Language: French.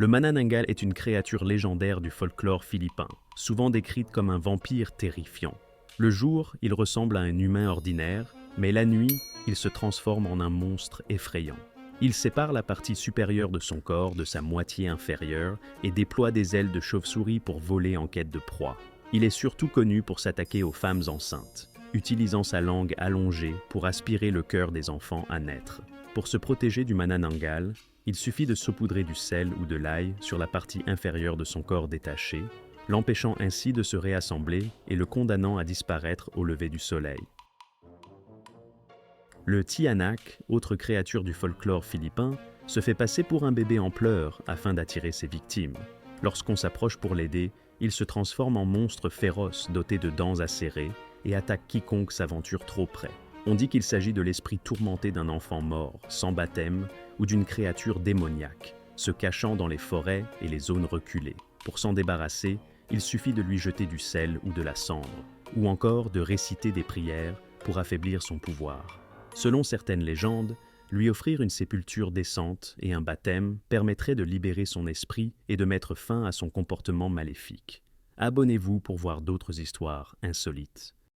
Le Manananggal est une créature légendaire du folklore philippin, souvent décrite comme un vampire terrifiant. Le jour, il ressemble à un humain ordinaire, mais la nuit, il se transforme en un monstre effrayant. Il sépare la partie supérieure de son corps de sa moitié inférieure et déploie des ailes de chauve-souris pour voler en quête de proie. Il est surtout connu pour s'attaquer aux femmes enceintes, utilisant sa langue allongée pour aspirer le cœur des enfants à naître. Pour se protéger du Manananggal, il suffit de saupoudrer du sel ou de l'ail sur la partie inférieure de son corps détaché, l'empêchant ainsi de se réassembler et le condamnant à disparaître au lever du soleil. Le Tianak, autre créature du folklore philippin, se fait passer pour un bébé en pleurs afin d'attirer ses victimes. Lorsqu'on s'approche pour l'aider, il se transforme en monstre féroce doté de dents acérées et attaque quiconque s'aventure trop près. On dit qu'il s'agit de l'esprit tourmenté d'un enfant mort, sans baptême, ou d'une créature démoniaque, se cachant dans les forêts et les zones reculées. Pour s'en débarrasser, il suffit de lui jeter du sel ou de la cendre, ou encore de réciter des prières pour affaiblir son pouvoir. Selon certaines légendes, lui offrir une sépulture décente et un baptême permettrait de libérer son esprit et de mettre fin à son comportement maléfique. Abonnez-vous pour voir d'autres histoires insolites.